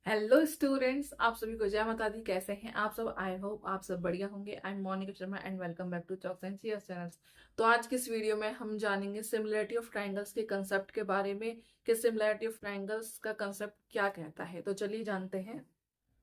Hello students, आप सभी को जय माता दी। कैसे हैं आप सब? आई होप आप सब बढ़िया होंगे। I am Monika Sharma and welcome back to chalks and cheers channels. तो आज की इस वीडियो में हम जानेंगे सिमिलरिटी ऑफ ट्राइंगल्स के कंसेप्ट के बारे में कि सिमिलरिटी ऑफ ट्राइंगल्स का कंसेप्ट क्या कहता है। तो चलिए जानते हैं।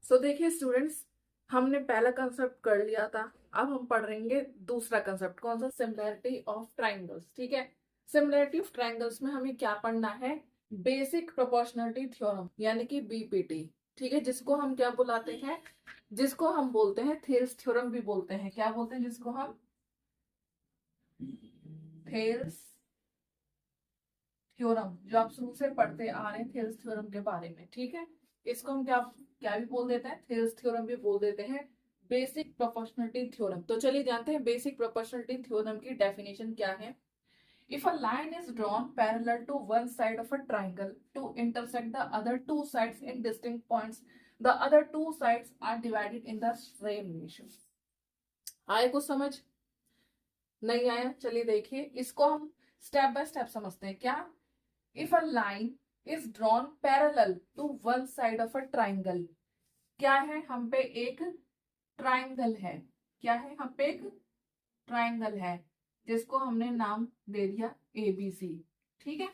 सो देखिए स्टूडेंट्स, हमने पहला कंसेप्ट कर लिया था। अब हम पढ़ेंगे दूसरा कंसेप्ट। कौन सा? Similarity of triangles. ठीक है। सिमिलरिटी ऑफ ट्राइंगल्स में हमें क्या पढ़ना है? बेसिक प्रोपोर्शनलिटी थ्योरम यानी कि बीपीटी। ठीक है, जिसको हम क्या बुलाते हैं? जिसको हम बोलते हैं थेल्स थ्योरम भी बोलते हैं। क्या बोलते हैं जिसको हम? थेल्स थ्योरम, जो आप शुरू से पढ़ते आ रहे हैं थेल्स थ्योरम के बारे में। ठीक है, इसको हम क्या क्या भी बोल देते हैं? थेल्स थ्योरम भी बोल देते हैं। Basic proportionality theorem. तो चलिए जानते हैं बेसिक प्रोपोर्शनलिटी थ्योरम की डेफिनेशन क्या है। If a line is drawn parallel to one side of a triangle to intersect the other two sides in distinct points, the other two sides are divided in the same ratio. आए कुछ समझ? नहीं आया? चलिए देखिए, इसको हम step by step समझते हैं। क्या? If a line is drawn parallel to one side of a triangle. क्या है? हम पे एक ट्राइंगल है। क्या है? हम पे एक ट्राइंगल है जिसको हमने नाम दे दिया ABC। ठीक है।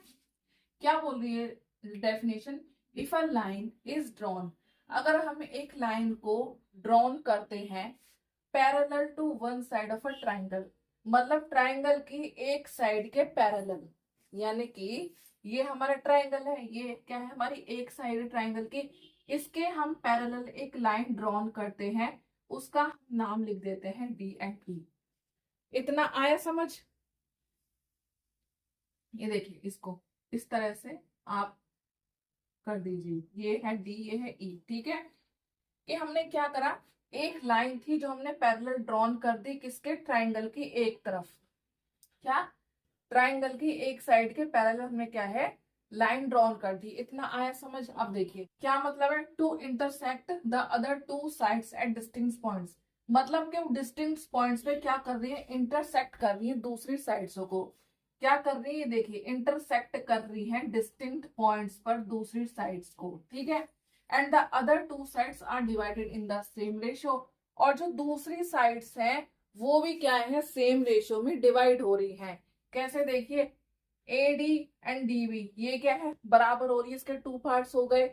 क्या बोल रही है definition? If a line is drawn, अगर हम एक लाइन को ड्रॉन करते हैं parallel to one side of a triangle, मतलब ट्राइंगल की एक साइड के पैरेलल, यानी कि ये हमारा ट्राइंगल है, ये क्या है? हमारी एक साइड ट्राइंगल की। इसके हम पैरेलल एक लाइन ड्रॉन करते हैं, उसका नाम लिख देते हैं D एंड E। इतना आया समझ? ये देखिए, इसको इस तरह से आप कर दीजिए। ये है D, ये है E। ठीक है, कि हमने क्या करा? एक लाइन थी जो हमने पैरेलल ड्रॉन कर दी किसके? ट्राइंगल की एक तरफ। क्या? ट्राइंगल की एक साइड के पैरेलल हमने क्या है? लाइन ड्रॉन कर दी। इतना आया समझ? अब देखिए क्या मतलब है to intersect the other two sides at distinct points. मतलब कि वो डिस्टिंक्ट पॉइंट्स पे क्या कर रही है? इंटरसेक्ट कर रही है दूसरी साइड्स को। क्या कर रही है? देखिए, इंटरसेक्ट कर रही है डिस्टिंक्ट पॉइंट्स पर दूसरी साइड्स को। ठीक है। And the other two sides are divided in the same ratio. और जो दूसरी साइड्स हैं वो भी क्या है? सेम रेशियो में डिवाइड हो रही है। कैसे? देखिए, AD एंड DB ये क्या है? बराबर हो रही है। इसके टू पार्ट्स हो गए,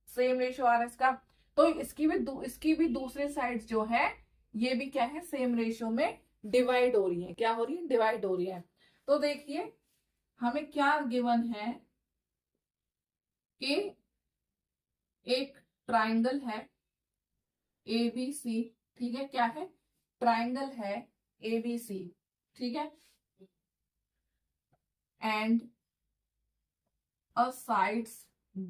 सेम रेशियो आ रहा है इसका। तो इसकी भी दूसरी साइड्स जो है ये भी क्या है? सेम रेशियो में डिवाइड हो रही है। क्या हो रही है? डिवाइड हो रही है। तो देखिए, हमें क्या गिवन है कि एक ट्राइंगल है ABC। ठीक है, क्या है? ट्राइंगल है ABC। ठीक है। And a sides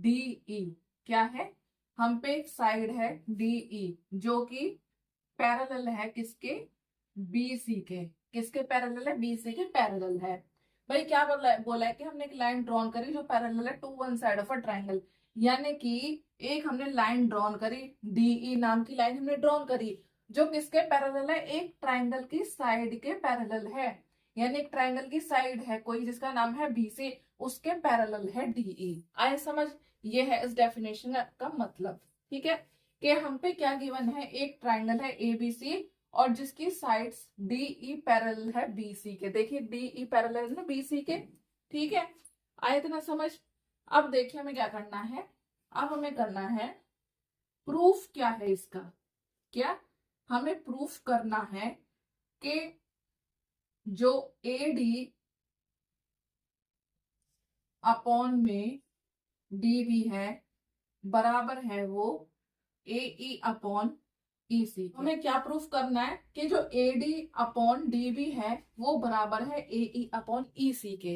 DE। क्या है? हम पे एक साइड है DE जो कि पैरेलल है किसके? BC के। किसके पैरेलल है? BC के पैरेलल है। भाई क्या बोला है कि हमने एक लाइन ड्रॉन करी जो पैरेलल है to one side of a triangle. यानी कि एक हमने लाइन ड्रॉन करी, DE नाम की लाइन हमने ड्रॉन करी जो किसके पैरेलल है? एक ट्राइंगल की साइड के पैरेलल है। यानी एक ट्राइंगल की साइड है कोई जिसका नाम है BC, उसके पैरेलल है DE। आए समझ? ये है इस डेफिनेशन का मतलब। ठीक है, कि हम पे क्या गिवन है? एक ट्राइंगल है ABC और जिसकी साइड्स DE पैरेलल है BC के। देखिए DE पैरेलल है ना BC के। ठीक है, आए इतना समझ? अब देखिए हमें क्या करना है। अब हमें करना है प्रूफ। क्या है इसका? क्या हमें प्रूफ करना है कि जो AD अपॉन में DB है बराबर है वो AE अपॉन EC। हमें क्या प्रूफ करना है? कि जो AD अपॉन DB है वो बराबर है AE अपॉन EC के।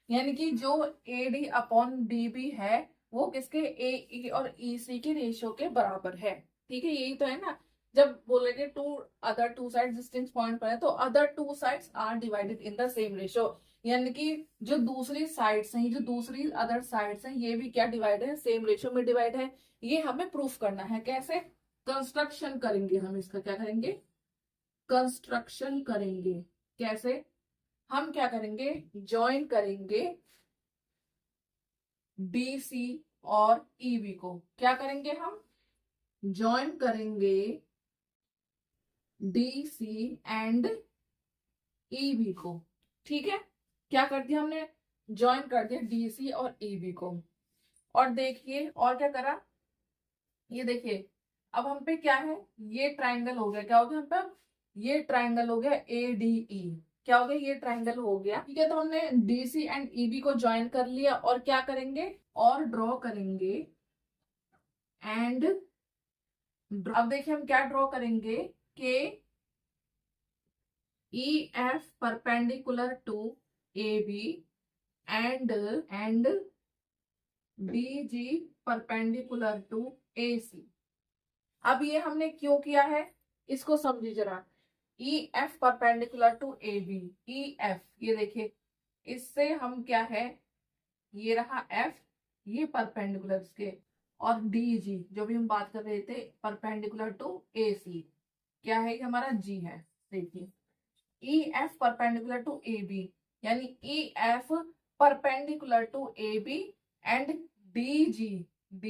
यानी कि जो AD अपॉन DB है वो किसके? AE और EC के रेशियो के बराबर है। ठीक है, यही तो है ना। जब बोलेंगे to other two side distance point पर है तो other two sides are divided in the same ratio. यानी कि जो दूसरी साइड्स हैं, जो दूसरी अदर साइड्स हैं, ये भी क्या डिवाइड है? सेम रेशियो में डिवाइड है। ये हमें प्रूफ करना है। कैसे? कंस्ट्रक्शन करेंगे हम इसका। क्या करेंगे? कंस्ट्रक्शन करेंगे। कैसे? हम क्या करेंगे? ज्वाइन करेंगे DC और ईबी को क्या करेंगे, हम ज्वाइन करेंगे डीसी एंड ईबी को। ठीक है, क्या कर दिया हमने, ज्वाइन कर दिया डीसी और ईबी को। और देखिए और क्या करा, ये देखिए अब हम पे क्या है, ये ट्राइंगल हो गया, क्या हो गया हम पे अब? ये ट्राइंगल हो गया एडीई, क्या हो गया, ये ट्राइंगल हो गया। ठीक है, तो हमने डीसी एंड ईबी को ज्वाइन कर लिया और क्या करेंगे, और ड्रॉ करेंगे एंड अब देखिए हम क्या ड्रॉ करेंगे कि E F perpendicular to A B and D G perpendicular to A C. अब ये हमने क्यों किया है, इसको समझिए जरा। E F perpendicular to A B, E F ये देखिए, इससे हम क्या है, ये रहा एफ, ये परपेंडिकुलर इसके, और डी जी जो भी हम बात कर रहे थे परपेंडिकुलर टू ए सी, क्या है, ये हमारा जी है। देखिए E F perpendicular to A B, यानी E F perpendicular to A B and D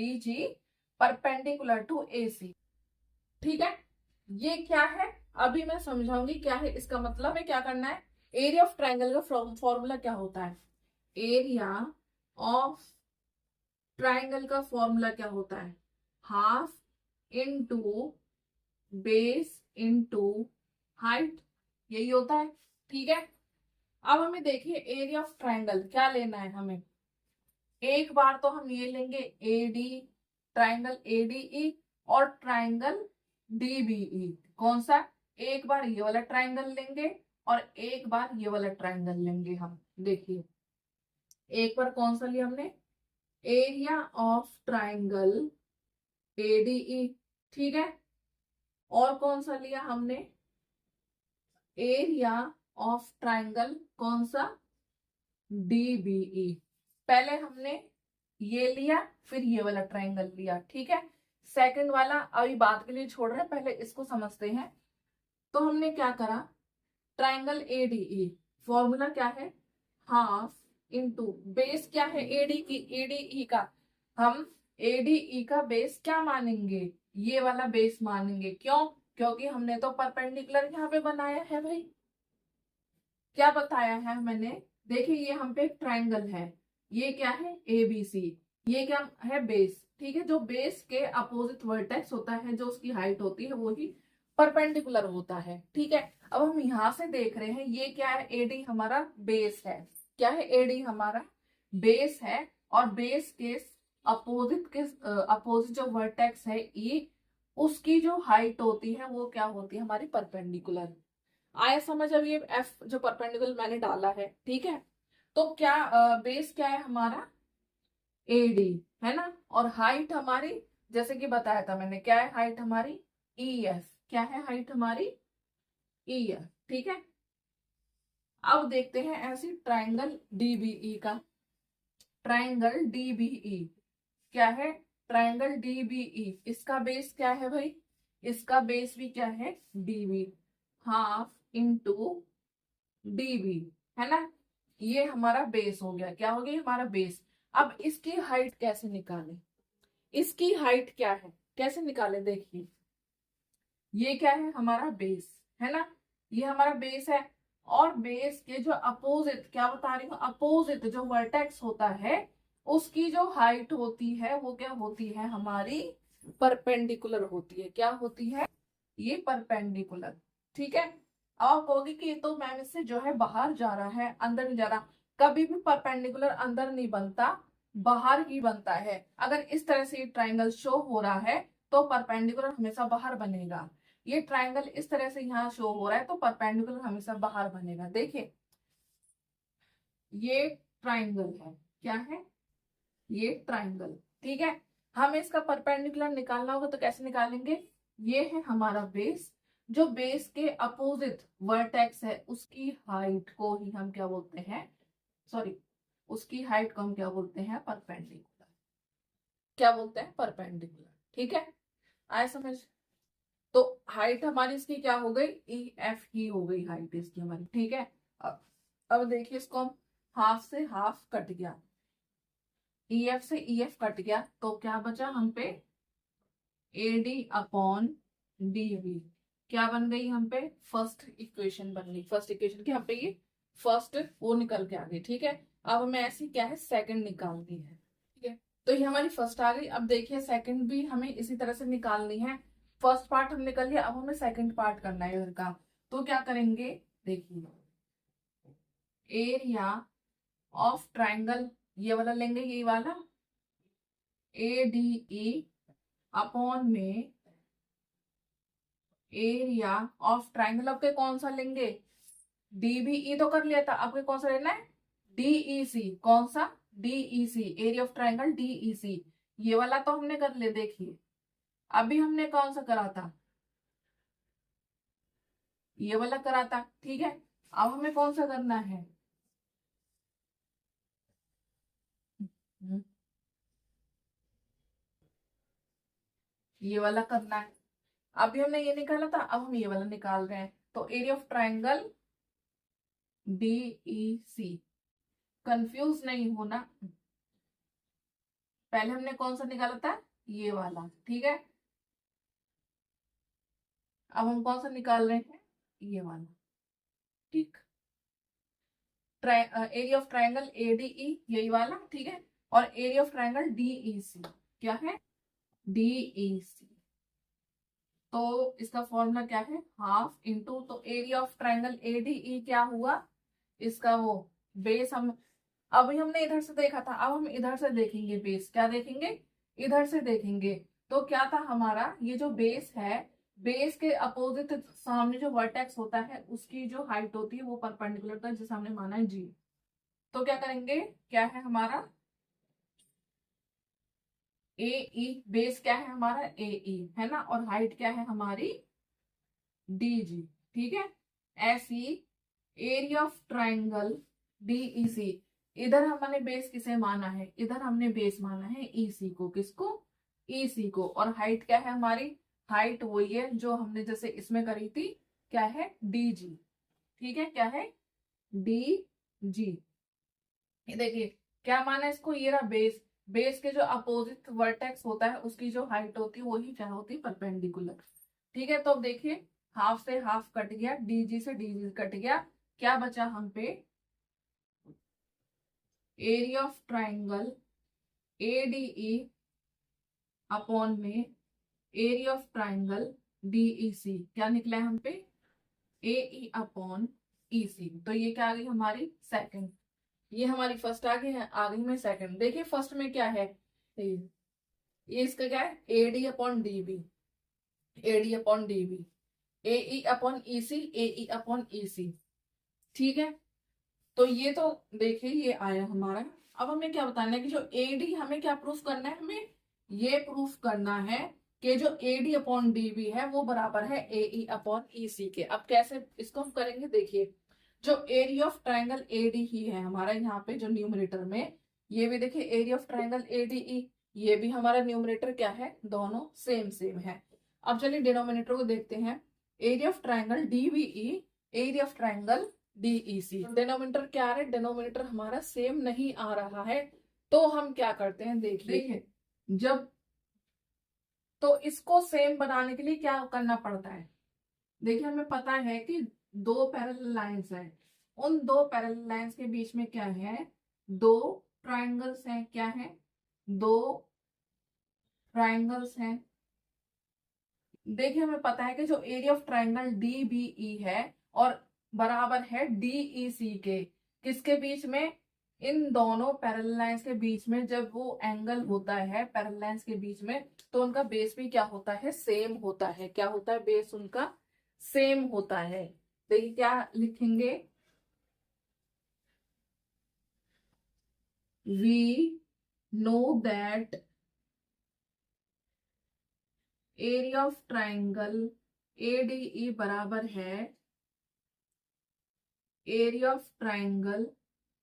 G perpendicular to A C. ठीक है, ये क्या है, अभी मैं समझाऊंगी क्या है इसका मतलब है, क्या करना है। एरिया ऑफ ट्राइंगल का फॉर्मूला क्या होता है, एरिया ऑफ ट्राइंगल का फॉर्मूला क्या होता है, half into base into height, यही होता है। ठीक है, अब हमें देखिए एरिया ऑफ ट्राइंगल क्या लेना है हमें। एक बार तो हम ये लेंगे एडी, ट्राइंगल एडीई और ट्राइंगल डीबीई। कौन सा, एक बार ये वाला ट्राइंगल लेंगे और एक बार ये वाला ट्राइंगल लेंगे हम। देखिए एक बार कौन सा लिया हमने, एरिया ऑफ ट्राइंगल एडीई, ठीक है, और कौन सा लिया हमने, एरिया ऑफ ट्राइंगल कौन सा, डीबीई। पहले हमने ये लिया फिर ये वाला ट्राइंगल लिया। ठीक है, सेकंड वाला अभी बात के लिए छोड़ रहे हैं, पहले इसको समझते हैं। तो हमने क्या करा, ट्राइंगल एडीई फॉर्मूला क्या है, हाफ इंटू बेस क्या है एडीई का, हम एडीई का बेस क्या मानेंगे, ये वाला बेस मानेंगे। क्यों, क्योंकि हमने तो परपेंडिकुलर यहाँ पे बनाया है भाई, क्या बताया है मैंने। देखिए ये हम पे एक ट्राइंगल है, ये क्या है एबीसी, ये क्या है बेस। ठीक है, जो बेस के अपोजिट वर्टेक्स होता है, जो उसकी हाइट होती है वो ही परपेंडिकुलर होता है। ठीक है, अब हम यहां से देख रहे हैं ये क्या है, एडी हमारा बेस है, क्या है, एडी हमारा बेस है, और बेस के अपोजिट जो वर्टेक्स है ई, उसकी जो हाइट होती है वो क्या होती है, हमारी परपेंडिकुलर। आया समझ, अब ये एफ जो परपेंडिकुलर मैंने डाला है। ठीक है, तो क्या बेस क्या है हमारा, एडी, है ना, और हाइट हमारी जैसे कि बताया था मैंने, क्या है हाइट हमारी, ई एफ, क्या है हाइट हमारी, ई एफ। ठीक है, अब देखते हैं ऐसे ट्राइंगल डीबीई का, ट्राइंगल डीबीई क्या है, ट्राइंगल डीबीई इसका बेस क्या है भाई, इसका बेस भी क्या है, डीबी, हाफ इंटू डीबी, है ना, ये हमारा बेस हो गया, क्या हो गया हमारा बेस। अब इसकी हाइट कैसे निकालें, इसकी हाइट क्या है, कैसे निकालें, देखिए ये क्या है हमारा बेस, है ना, ये हमारा बेस है, और बेस के जो अपोजिट, क्या बता रही हूँ, अपोजिट जो वर्टेक्स होता है उसकी जो हाइट होती है वो क्या होती है हमारी, परपेंडिकुलर होती है। क्या होती है, ये परपेंडिकुलर। ठीक है, आप कहोगे कि ये तो मैम इससे जो है बाहर जा रहा है अंदर नहीं जा रहा, कभी भी परपेंडिकुलर अंदर नहीं बनता, बाहर ही बनता है। अगर इस तरह से ये ट्राइंगल शो हो रहा है तो परपेंडिकुलर हमेशा बाहर बनेगा, ये ट्राइंगल इस तरह से यहाँ शो हो रहा है तो परपेंडिकुलर हमेशा बाहर बनेगा। देखिए ये ट्राइंगल है, क्या है, ये ट्राइंगल। ठीक है, हमें इसका परपेंडिकुलर निकालना होगा तो कैसे निकालेंगे, ये है हमारा बेस, जो बेस के अपोजिट वर्टेक्स है उसकी हाइट को ही हम क्या बोलते हैं, सॉरी उसकी हाइट को हम क्या बोलते हैं, परपेंडिकुलर, क्या बोलते हैं, परपेंडिकुलर। ठीक है, आया समझ। तो हाइट हमारी इसकी क्या हो गई, ई एफ ही हो गई हाइट इसकी हमारी। ठीक है, अब देखिए इसको हम हाफ से हाफ कट गया, EF से EF कट गया तो क्या बचा हम पे, AD अपॉन DB। क्या बन गई हम पे, फर्स्ट इक्वेशन बन गई। फर्स्ट इक्वेशन की हम पे ये फर्स्ट वो निकल के आ गई। ठीक है, अब हमें ऐसी क्या है सेकंड निकालनी है। ठीक है, तो ये हमारी फर्स्ट आ गई। अब देखिए सेकंड भी हमें इसी तरह से निकालनी है। फर्स्ट पार्ट हम निकल लिया, अब हमें सेकंड पार्ट करना है इधर का। तो क्या करेंगे, देखिए एरिया ऑफ ट्राइंगल ये वाला लेंगे, ये वाला ADE अपॉन में एरिया ऑफ ट्राइंगल। अब के कौन सा लेंगे, DBE तो कर लिया था, आपके कौन सा लेना है, DEC। कौन सा, DEC, area of triangle DEC। ये वाला तो हमने कर लिया। देखिए अभी हमने कौन सा करा था, ये वाला करा था। ठीक है, अब हमें कौन सा करना है, ये वाला करना है। अभी हमने ये निकाला था, अब हम ये वाला निकाल रहे हैं। तो area of triangle DEC, confuse नहीं होना। पहले हमने कौन सा निकाला था, ये वाला। ठीक है, अब हम कौन सा निकाल रहे हैं, ये वाला। ठीक, एरिया ऑफ ट्राइंगल ADE यही वाला। ठीक है, और एरिया ऑफ ट्राइंगल DEC क्या है, DEC। तो इसका फॉर्मूला क्या है, हाफ इंटू, तो एरिया ऑफ ट्राइंगल ADE क्या हुआ, इसका वो बेस। हम अभी हमने इधर से देखा था, अब हम इधर से देखेंगे बेस। क्या देखेंगे, इधर से देखेंगे। तो क्या था हमारा, ये जो बेस है, बेस के अपोजिट सामने जो वर्टेक्स होता है उसकी जो हाइट होती है वो परपेंडिकुलर था, जिसे हमने माना है G। तो क्या करेंगे, क्या है हमारा AE, बेस क्या है हमारा AE है ना, और हाइट क्या है हमारी DG। ठीक है, ऐसी एरिया ऑफ ट्राइंगल DEC, इधर हमने बेस किसे माना है, इधर हमने बेस माना है EC को। किसको, EC को। और हाइट क्या है हमारी, हाइट वही है जो हमने जैसे इसमें करी थी, क्या है DG। ठीक है, क्या है DG। ये देखिए क्या माना है इसको, ये रहा बेस। बेस के जो अपोजिट वर्टेक्स होता है उसकी जो हाइट होती है वही क्या होती है, परपेंडिकुलर। ठीक है, तो अब देखिए हाफ से हाफ कट गया, DG से DG कट गया। क्या बचा हम पे, area of triangle ADE upon में एरिया ऑफ ट्राइंगल DEC। क्या निकला है हम पे, AE अपॉन EC। तो ये क्या आ गई हमारी सेकंड। ये हमारी फर्स्ट आ गई है, आ गई में सेकंड। देखिए फर्स्ट में क्या है, ये इसका क्या है, AD upon DB, AD upon DB, AE upon EC, AE upon EC। ठीक है, तो ये तो देखिए ये आया हमारा। अब हमें क्या बताना है कि जो AD, हमें क्या प्रूफ करना है, हमें ये प्रूफ करना है कि जो AD अपॉन DB है वो बराबर है AE अपॉन EC के। अब कैसे इसको हम करेंगे, देखिए जो एरिया ऑफ ट्राइंगल AD ही है हमारा यहाँ पे जो न्यूमरेटर में, ये भी देखिए एरिया ऑफ ट्राइंगल ADE, ये भी हमारा न्यूमरेटर क्या है, दोनों सेम सेम है। अब चलिए डिनोमिनेटर को देखते हैं, area of triangle DBE, area of triangle DEC। Denominator क्या आ रहा है, डिनोमिनेटर हमारा सेम नहीं आ रहा है। तो हम क्या करते हैं, देखिए जब, तो इसको सेम बनाने के लिए क्या करना पड़ता है, देखिए हमें पता है कि दो पैरेलल लाइंस हैं, उन दो पैरेलल लाइंस के बीच में क्या है, दो ट्राइंगल्स हैं। क्या है, दो ट्राइंगल्स हैं। देखिए हमें पता है कि जो एरिया ऑफ ट्राइंगल DBE है और बराबर है DEC के, किसके बीच में, इन दोनों पैरेलल लाइंस के बीच में जब वो एंगल होता है पैरेलल लाइंस के बीच में, तो उनका बेस भी क्या होता है, सेम होता है। क्या होता है, बेस उनका सेम होता है। देखिए क्या लिखेंगे, we know that area of triangle ADE बराबर है एरिया ऑफ ट्राइंगल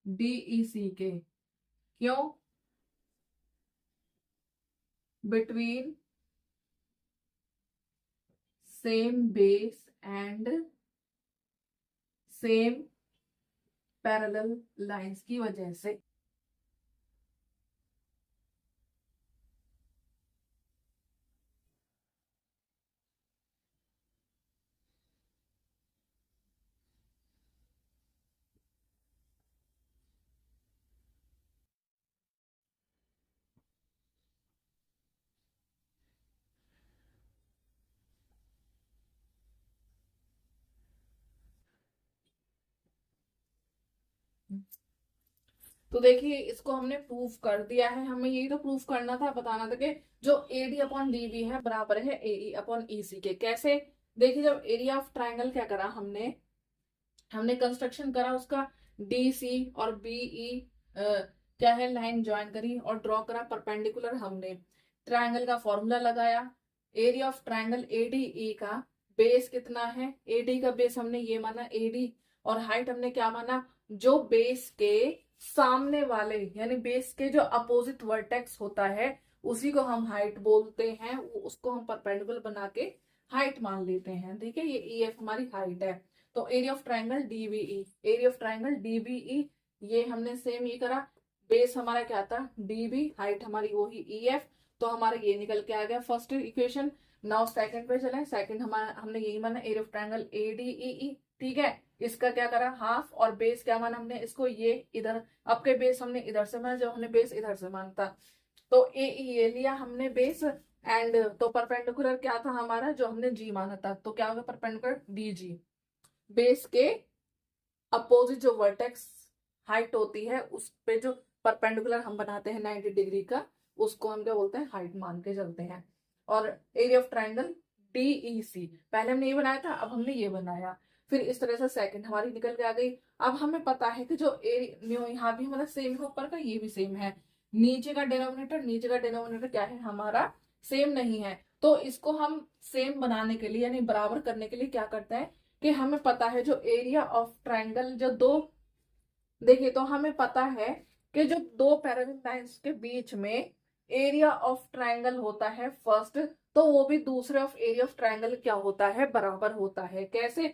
DEC के। क्यों, between same base and same parallel lines की वजह से। तो देखिए इसको हमने प्रूफ कर दिया है। हमें यही तो प्रूफ करना था, बताना था कि जो AD अपॉन DB है बराबर है AE अपॉन EC के। कैसे? देखिए जब एरिया ऑफ ट्राइंगल क्या करा हमने हमने कंस्ट्रक्शन करा उसका, DC और BE क्या है लाइन ज्वाइन करी और ड्रॉ करा परपेंडिकुलर। हमने ट्राइंगल का फॉर्मूला लगाया। एरिया ऑफ ट्राइंगल ADE का बेस कितना है? AD का बेस हमने ये माना AD, और हाइट हमने क्या माना? जो बेस के सामने वाले यानी बेस के जो अपोजिट वर्टेक्स होता है उसी को हम हाइट बोलते हैं, उसको हम परपेंडिकुलर बना के हाइट मान लेते हैं। ठीक है, ये EF हमारी हाइट है। तो area of triangle DBE, area of triangle DBE ये हमने सेम ये करा। बेस हमारा क्या था? DB, हाइट हमारी वही EF। तो हमारा ये निकल के आ गया फर्स्ट इक्वेशन। नाउ सेकंड पे चले। सेकंड हमारा हमने यही माना एरिया ऑफ ट्राइंगल ADEE। ठीक है, इसका क्या करा? हाफ, और बेस क्या माना हमने इसको? ये इधर आपके बेस हमने इधर से माना, जब हमने बेस इधर से मानता तो AE ये लिया हमने बेस। एंड तो परपेंडिकुलर क्या था हमारा? जो हमने G माना था, तो क्या होगा? Perpendicular DG। बेस के अपोजिट जो वर्टेक्स हाइट होती है उस पे जो परपेंडिकुलर हम बनाते हैं 90 डिग्री का, उसको हम क्या बोलते हैं? हाइट मान के चलते हैं। और एरिया ऑफ ट्राइंगल DEC पहले हमने ये बनाया था, अब हमने ये बनाया। फिर इस तरह से सेकंड हमारी निकल के आ गई। अब हमें पता है कि जो यहाँ भी हमारा सेम है, ऊपर का ये भी सेम है। नीचे का डिनोमिनेटर क्या है हमारा? सेम नहीं है। तो इसको हम सेम बनाने के लिए यानी बराबर करने के लिए क्या करते हैं कि हमें पता है जो एरिया ऑफ ट्राइंगल जो दो, देखिए तो हमें पता है कि जो दो पैरेलल लाइंस के बीच में एरिया ऑफ ट्राइंगल होता है फर्स्ट, तो वो भी दूसरे ऑफ एरिया ऑफ ट्राइंगल क्या होता है? बराबर होता है। कैसे?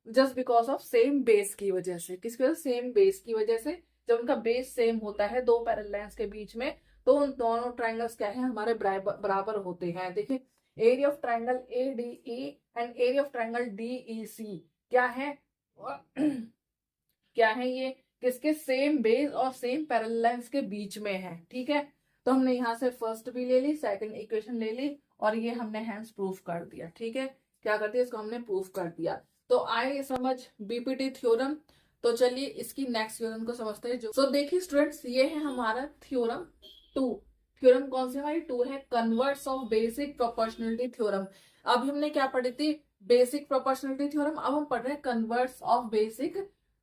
Just because of same base की वजह से। किसकी वजह से? सेम बेस की वजह से। जब उनका बेस सेम होता है दो पैरेलल लाइंस के बीच में, तो उन दोनों ट्राइंगल्स क्या है हमारे बराबर होते हैं। देखिए area of triangle ADE and area of triangle DEC क्या है? क्या है ये? किसके? सेम बेस और सेम पैरेलल लाइंस के बीच में है। ठीक है, तो हमने यहाँ से फर्स्ट भी ले ली, सेकंड इक्वेशन ले ली, और ये हमने हैंस प्रूफ कर दिया। ठीक है, क्या कर दिया? इसको हमने प्रूफ कर दिया। तो आए समझ BPT थ्योरम। तो चलिए इसकी नेक्स्ट थ्योरम को समझते हैं। जो देखिए स्टूडेंट्स, ये है हमारा थ्योरम 2। थ्योरम कौन सी हमारी? 2 है। Converts of basic proportionality theorem. अभी हमने क्या पढ़ी थी? Basic proportionality theorem. अब हम पढ़ रहे हैं converts of basic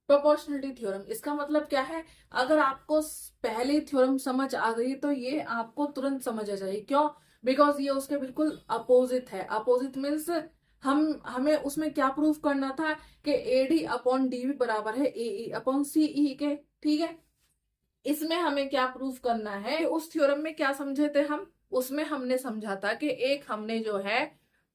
proportionality theorem. इसका मतलब क्या है? अगर आपको पहली थ्योरम समझ आ गई तो ये आपको तुरंत समझ आ जाएगी। क्यों? बिकॉज ये उसके बिल्कुल अपोजिट है। अपोजिट मीन्स हमें उसमें क्या प्रूफ करना था कि AD अपॉन DB बराबर है AE अपॉन CE के। ठीक है, इसमें हमें क्या प्रूफ करना है? उस थ्योरम में क्या समझे थे हम? उसमें हमने समझा था कि एक हमने जो है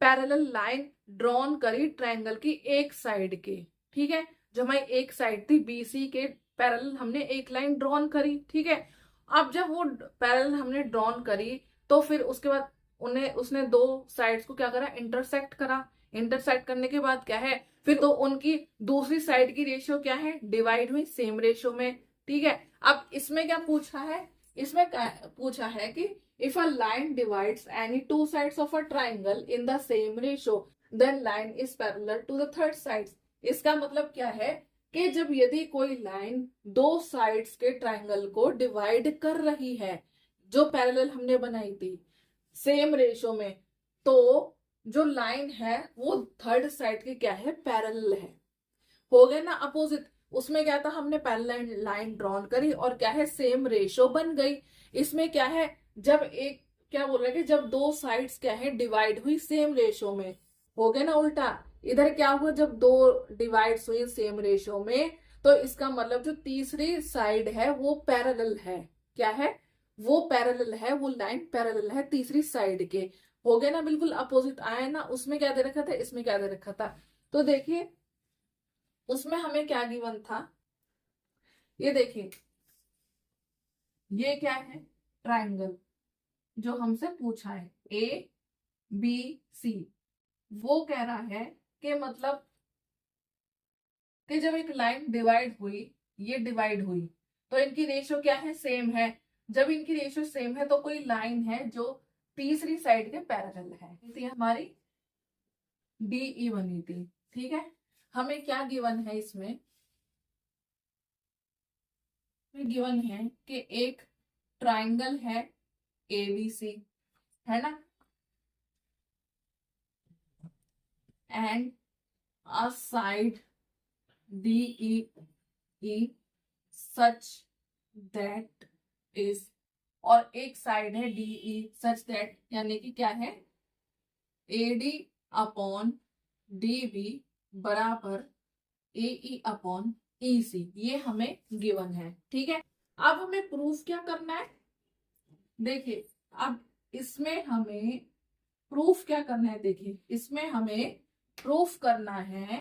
पैरेलल लाइन ड्रॉन करी ट्रायंगल की एक साइड के। ठीक है, जो हमारी एक साइड थी BC के पैरेलल हमने एक लाइन ड्रॉन करी। ठीक है, अब जब वो पैरेलल हमने ड्रॉन करी तो फिर उसके बाद उसने दो साइड्स को क्या करा? इंटरसेक्ट करा। इंटरसेक्ट करने के बाद क्या है? फिर तो उनकी दूसरी साइड की रेशियो क्या है? डिवाइड हुई सेम रेशियो में। ठीक है, अब इसमें क्या पूछा है? इसमें पूछा है कि if a line divides any two sides of a triangle in the same ratio then line is parallel to the third side. इसका मतलब क्या है कि जब यदि कोई लाइन दो साइड्स के ट्राइंगल को डिवाइड कर रही है, जो पैरेलल हमने बनाई थी सेम रेशियो में, तो जो लाइन है वो थर्ड साइड की क्या है? पैरेलल है। हो गए ना अपोजिट। उसमें क्या था? हमने पैरेलल लाइन ड्रॉन करी और क्या है? सेम रेशियो बन गई। इसमें क्या है? जब एक क्या बोल रहे हैं कि जब दो साइड्स क्या है डिवाइड हुई सेम रेशियो में, हो गया ना उल्टा। इधर क्या हुआ? जब दो डिवाइड्स हुई सेम रेशियो में, तो इसका मतलब जो तीसरी साइड है वो पैरेलल है। क्या है? वो पैरेलल है, वो लाइन पैरेलल है तीसरी साइड के। हो गया ना, बिल्कुल अपोजिट आया ना। उसमें क्या दे रखा था, इसमें क्या दे रखा था? तो देखिए उसमें हमें क्या गिवन था, ये देखिए ये क्या है? ट्राइंगल जो हमसे पूछा है ABC। वो कह रहा है कि मतलब कि जब एक लाइन डिवाइड हुई, ये डिवाइड हुई, तो इनकी रेशियो क्या है? सेम है। जब इनकी रेशियो सेम है तो कोई लाइन है जो तीसरी साइड के पैरेलल है। थी हमारी DE बनी थी। ठीक है, हमें क्या गिवन है इसमें? गिवन है कि एक ट्राइंगल है ABC, है ना, and a side DEE such that is, और एक साइड है DE सच दैट, यानी कि क्या है, AD अपॉन DB बराबर AE अपॉन EC, ये हमें गिवन है। ठीक है, अब हमें प्रूफ क्या करना है, देखिए अब इसमें हमें प्रूफ क्या करना है, देखिए इसमें हमें प्रूफ करना है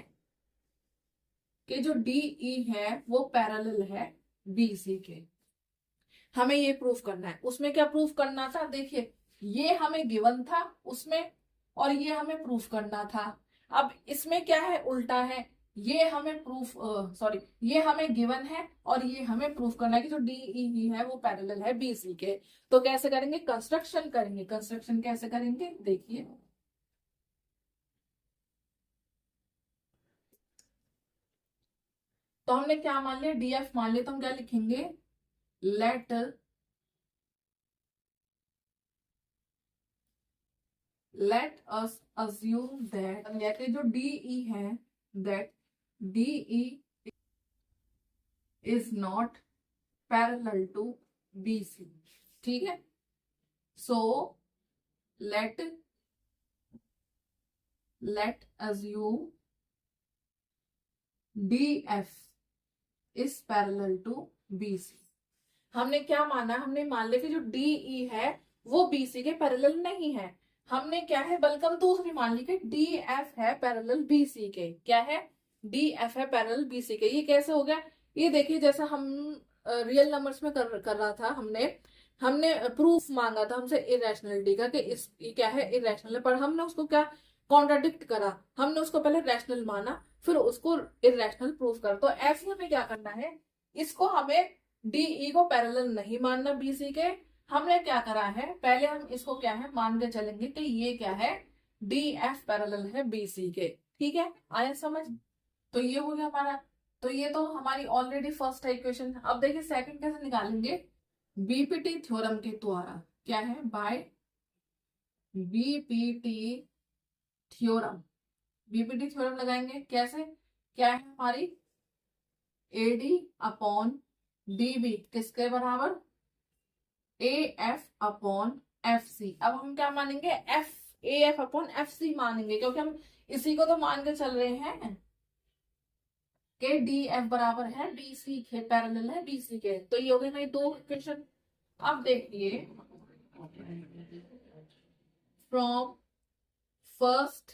कि जो DE है वो पैरेलल है BC के, हमें ये प्रूफ करना है। उसमें क्या प्रूफ करना था, देखिए ये हमें गिवन था उसमें, और ये हमें प्रूफ करना था। अब इसमें क्या है, उल्टा है, ये हमें प्रूफ सॉरी ये हमें गिवन है और ये हमें प्रूफ करना है कि जो DEE है वो पैरेलल है BC के। तो कैसे करेंगे, कंस्ट्रक्शन करेंगे। कंस्ट्रक्शन कैसे करेंगे, देखिए तो हमने क्या मान लिया, DF मान लिया, तो हम क्या लिखेंगे, लेट अस अज्यूम दैट जो DE है, that DE is not parallel to BC। ठीक है, so let assume DF is parallel to BC। हमने क्या माना, हमने मान लिया कि जो DE है वो BC के पैरेलल नहीं है। हमने क्या है, बल्कि हम दूसरी मान ली कि DF है पैरेलल BC के, क्या है, DF है पैरेलल BC के। ये कैसे हो गया, ये देखिए जैसा हम रियल नंबर्स में कर रहा था, हमने प्रूफ मांगा था हमसे इरेशनलिटी का कि इस ये क्या है, इरेशनल है, पर हमने उसको क्या कॉन्ट्राडिक्ट करा, हमने उसको पहले रैशनल माना फिर उसको इरेशनल प्रूफ कर। तो ऐसे हमें क्या करना है, इसको हमें DE को पैरेलल नहीं मानना BC के, हमने क्या करा है, पहले हम इसको क्या है मान के चलेंगे कि ये क्या है, DF पैरेलल है BC के। ठीक है, आया समझ, तो ये हो गया हमारा, तो ये तो हमारी ऑलरेडी फर्स्ट है इक्वेशन। अब देखिए सेकंड कैसे निकालेंगे, BPT थ्योरम के द्वारा, क्या है, by BPT theorem. BPT theorem लगाएंगे कैसे, क्या है हमारी AD अपॉन DB किसके बराबर, AF अपॉन FC। अब हम क्या मानेंगे, AF अपॉन FC मानेंगे, क्योंकि हम इसी को तो मान के चल रहे हैं कि DF बराबर है BC के, पैरेलल है BC के। तो ये हो गए ना दो इक्वेशन। अब देखिए from first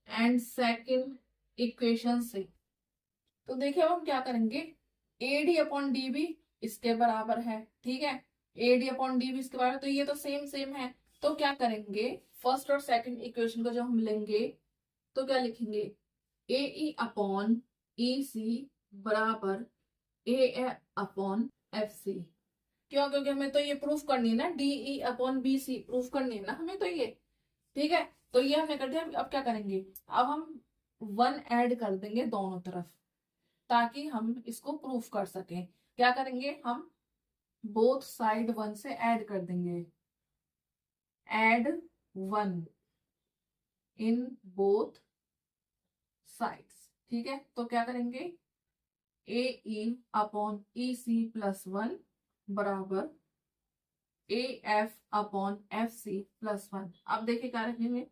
and second equation से, तो देखिए अब हम क्या करेंगे, AD अपॉन DB इसके बराबर है, ठीक है, AD अपॉन DB इसके बराबर, तो ये तो सेम है। तो क्या करेंगे, फर्स्ट और सेकंड इक्वेशन को जब हम लेंगे तो क्या लिखेंगे, AE अपॉन EC बराबर AF अपॉन FC। क्यों, क्योंकि हमें तो ये प्रूफ करनी है ना, DE अपॉन BC प्रूफ करनी है ना हमें तो ये। ठीक है, तो ये हमने कर दिया। अब क्या करेंगे, अब हम 1 ऐड कर देंगे दोनों तरफ ताकि हम इसको प्रूफ कर सकें। क्या करेंगे, हम बोथ साइड 1 से ऐड कर देंगे, ऐड 1 इन बोथ साइड्स। ठीक है, तो क्या करेंगे, AE अपॉन EC प्लस 1 बराबर AF अपॉन FC प्लस 1। अब देखिए क्या रखेंगे,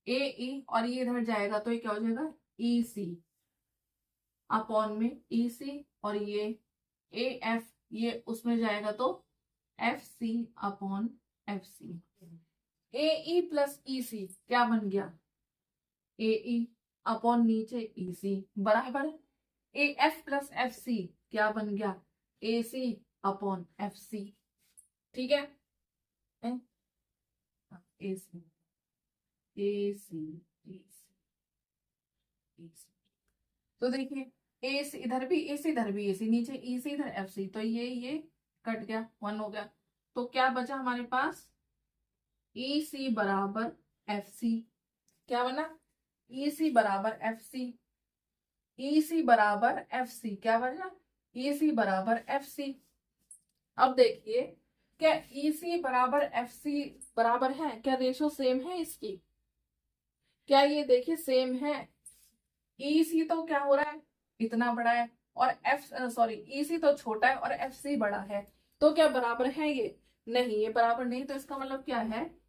AE और ये इधर जाएगा तो ये क्या हो जाएगा, EC अपॉन में EC, और ये AF ये उसमें जाएगा तो FC upon FC। AE plus EC क्या बन गया, AE अपॉन नीचे EC बराबर AF प्लस FC क्या बन गया, AC अपॉन FC। ठीक है, AC AC तो देखिए AC इधर भी AC इधर भी AC, नीचे EC इधर FC, तो ये कट गया, 1 हो गया। तो क्या बचा हमारे पास, EC बराबर FC, क्या बना, EC बराबर FC, EC बराबर FC क्या बना, EC बराबर FC। अब देखिए, क्या EC बराबर FC बराबर है? क्या रेशो सेम है इसकी? क्या ये देखिए सेम है? EC तो क्या हो रहा है, इतना बड़ा है, और EC तो छोटा है और FC बड़ा है, तो क्या बराबर है ये? नहीं, ये बराबर नहीं। तो इसका मतलब क्या है?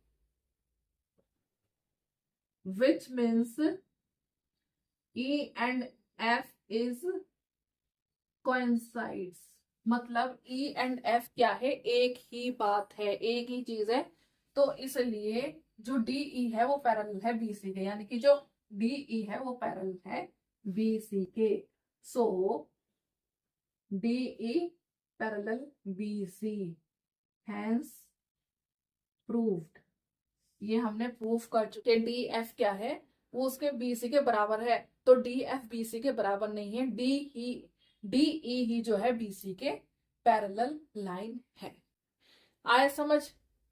Which means E and F is coincides, मतलब E एंड F क्या है, एक ही बात है, एक ही चीज है। तो इसलिए जो DE है वो पैरेलल है BC के, यानी कि जो DE है वो पैरेलल है BC के। So DE parallel BC, hence proved. ये हमने प्रूफ कर चुके। DF क्या है, वो उसके BC के बराबर है, तो DF BC के बराबर नहीं है। DE ही जो है BC के पैरेलल लाइन है। आए समझ?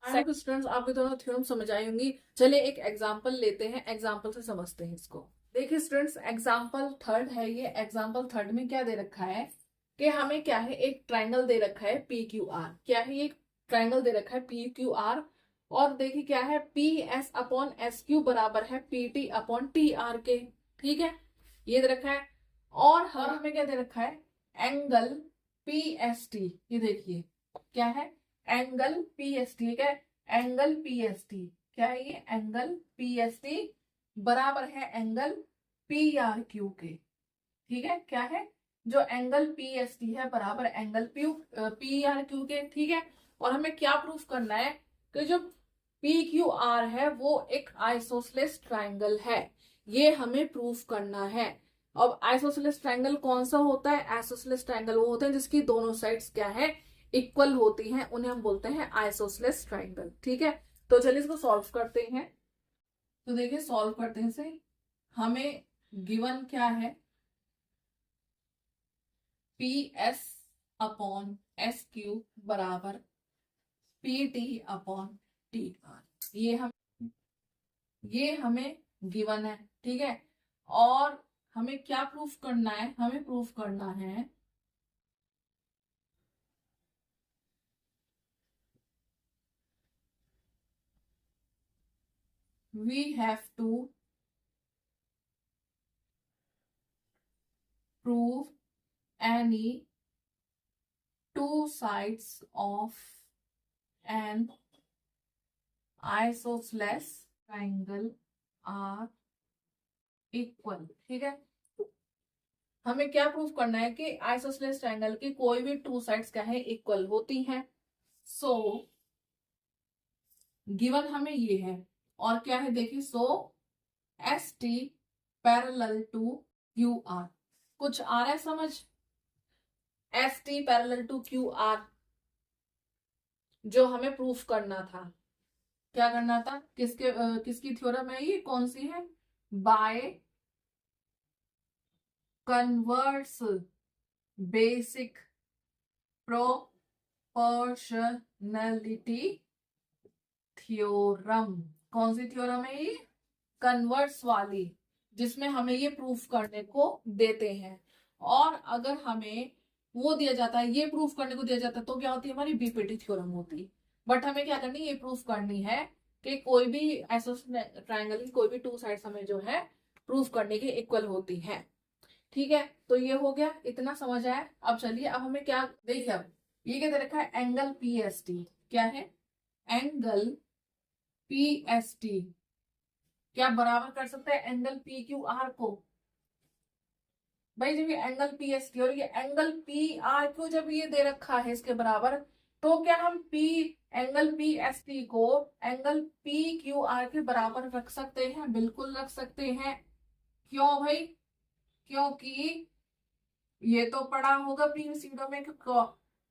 स्टूडेंट्स, आपके दोनों थ्योरम समझ आई होंगी। चलिए एक एग्जांपल लेते हैं, एग्जांपल से समझते हैं इसको। देखिए स्टूडेंट्स, एग्जांपल थर्ड है ये। एग्जांपल थर्ड में क्या दे रखा है कि हमें क्या है, एक ट्राइंगल दे रखा है PQR। क्या है, एक ट्राइंगल दे रखा है PQR, और देखिए क्या है, PS अपॉन SQ बराबर है PT अपॉन TR के। ठीक है, ये दे रखा है। और हमें क्या दे रखा है, एंगल PST। ये देखिए क्या है, एंगल PST। क्या है, एंगल PST क्या है, ये एंगल PST बराबर है एंगल PRQ के। ठीक है, क्या है, जो एंगल PST है बराबर एंगल PRQ के। ठीक है, और हमें क्या प्रूफ करना है कि जो PQR है वो एक आइसोसेलेस ट्राइंगल है, ये हमें प्रूफ करना है। अब आइसोसेलेस ट्राइंगल कौन सा होता है? आइसोसेलेस ट्राइंगल वो होते हैं जिसकी दोनों साइड्स क्या है, इक्वल होती हैं, उन्हें हम बोलते हैं आइसोसेलेस ट्राइंगल। ठीक है, तो चलिए इसको सॉल्व करते हैं। तो देखिए सॉल्व करते हैं से हमें गिवन क्या है, PS अपॉन SQ बराबर PT अपॉन TR, ये हमें गिवन है। ठीक है, और हमें क्या प्रूफ करना है, हमें प्रूफ करना है we have to prove any two sides of an isosceles triangle are equal। ठीक है, हमें क्या प्रूफ करना है कि आइसोसेलेस ट्रायंगल की कोई भी टू साइड्स क्या है, इक्वल होती हैं। सो गिवन हमें ये है, और क्या है देखिए, सो ST पैरेलल टू QR। कुछ आ रहा है समझ? ST पैरेलल टू QR जो हमें प्रूफ करना था, क्या करना था, किसकी थ्योरम है ये, कौन सी है? By converse basic proportionality theorem. कौन सी थ्योरम है ये? कन्वर्स वाली, जिसमें हमें ये प्रूफ करने को देते हैं। और अगर हमें वो दिया जाता है, ये प्रूफ करने को दिया जाता है, तो क्या होती है, हमारी BPT थ्योरम होती। बट हमें क्या करनी है, ये प्रूफ करनी है कि कोई भी आइसोसेलेस ट्रायंगल की कोई भी टू साइड्स हमें जो है प्रूफ करने की इक्वल होती है। ठीक है, तो ये हो गया, इतना समझ आया। अब चलिए, अब हमें क्या देखिए, अब ये क्या दे रखा है, एंगल PST। क्या है, एंगल PST क्या बराबर कर सकते हैं एंगल PQR को? भाई जब ये एंगल PST और ये एंगल PRQ जब ये दे रखा है इसके बराबर, तो क्या हम एंगल PST को एंगल PQR के बराबर रख सकते हैं? बिल्कुल रख सकते हैं। क्यों भाई? क्योंकि ये तो पढ़ा होगा प्रीवियस वीडियो में कि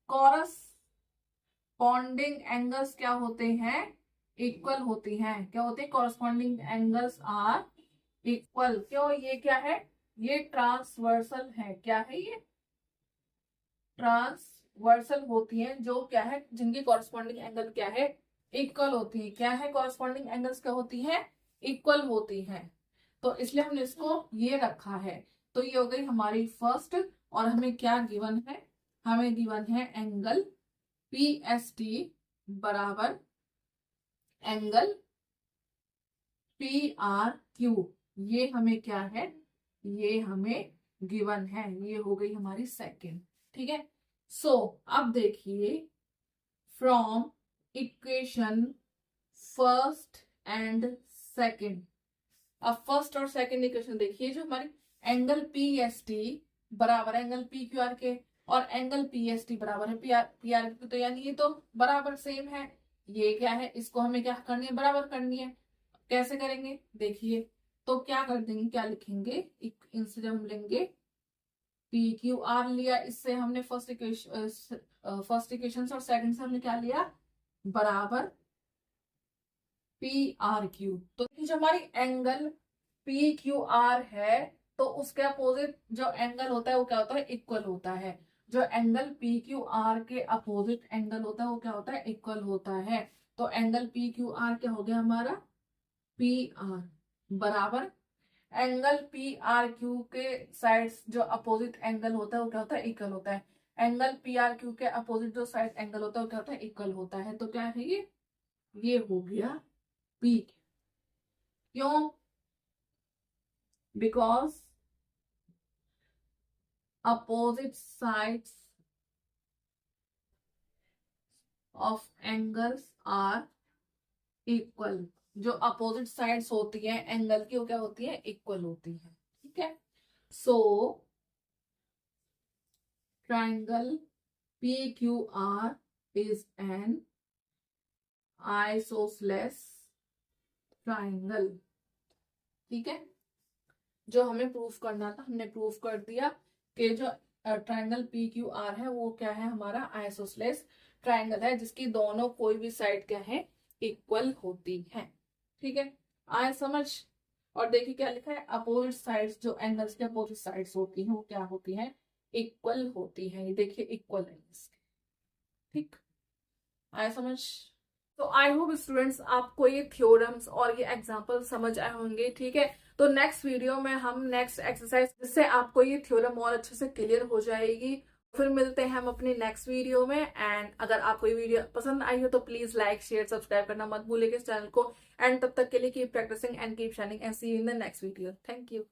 कॉरस्पॉन्डिंग एंगल्स क्या होते हैं, इक्वल होती हैं। क्या होते हैं? Corresponding angles are equal. क्यों? ये क्या है, ये ट्रांसवर्सल है। क्या है ये? ट्रांसवर्सल होती हैं, जो क्या है, जिनकी कॉरस्पॉन्डिंग एंगल क्या है, इक्वल होती है। क्या है, कॉरस्पॉन्डिंग एंगल्स क्या होती है, इक्वल होती हैं। तो इसलिए हमने इसको ये रखा है। तो ये हो गई हमारी फर्स्ट। और हमें क्या गिवन है, हमें गिवन है एंगल PST बराबर एंगल PRQ। ये हमें क्या है, ये हमें गिवन है, ये हो गई हमारी सेकंड। ठीक है, सो अब देखिए from equation first and second. अब फर्स्ट और सेकंड इक्वेशन देखिए, जो हमारी एंगल PST बराबर एंगल PQR के और एंगल PST बराबर है PR के, तो यानी ये तो बराबर सेम है। ये क्या है, इसको हमें क्या करनी है, बराबर करनी है। कैसे करेंगे देखिए, तो क्या कर देंगे, क्या लिखेंगे, इनसे जब हम लेंगे PQR लिया, इससे हमने फर्स्ट इक्वेशन और सेकंड से हमने क्या लिया, बराबर PRQ। तो जो हमारी एंगल PQR है, तो उसके अपोजिट जो एंगल होता है वो क्या होता है, इक्वल होता है। जो एंगल PQR के अपोजिट एंगल होता है वो क्या होता है, इक्वल होता है। तो एंगल PQR क्या हो गया हमारा, PR बराबर एंगल PRQ के साइड्स जो अपोजिट एंगल होता है वो क्या होता है, इक्वल होता है। एंगल PRQ के अपोजिट जो साइड एंगल होता है वो क्या होता है, इक्वल होता है। तो क्या है ये हो गया P। क्यों, because opposite sides of angles are equal. जो अपोजिट साइड्स होती है एंगल की वो क्या होती है, इक्वल होती है। ठीक है, so triangle PQR is an isosceles triangle। ठीक है, जो हमें प्रूफ करना था हमने प्रूफ कर दिया कि जो ट्राइंगल PQR है वो क्या है, हमारा आइसोसेलेस ट्राइंगल है, जिसकी दोनों कोई भी साइड क्या है, इक्वल होती है। ठीक है, आए समझ। और देखिए क्या लिखा है, अपोजिट साइड्स जो एंगल्स के अपोजिट साइड्स होती हैं वो क्या होती हैं, इक्वल होती हैं। ये देखिए इक्वल है इसके। ठीक, आया समझ। तो आई होप स्टूडेंट्स आपको ये थ्योरम्स और ये एग्जांपल समझ आए होंगे। ठीक है, तो नेक्स्ट वीडियो में हम नेक्स्ट एक्सरसाइज, जिससे आपको ये थ्योरम और अच्छे से क्लियर हो जाएगी। फिर मिलते हैं हम अपनी नेक्स्ट वीडियो में। एंड अगर आपको ये वीडियो पसंद आई हो तो प्लीज लाइक शेयर सब्सक्राइब करना मत भूलिएगा इस चैनल को। एंड तब तक के लिए keep practising and keep shining and see you in the next video. Thank you.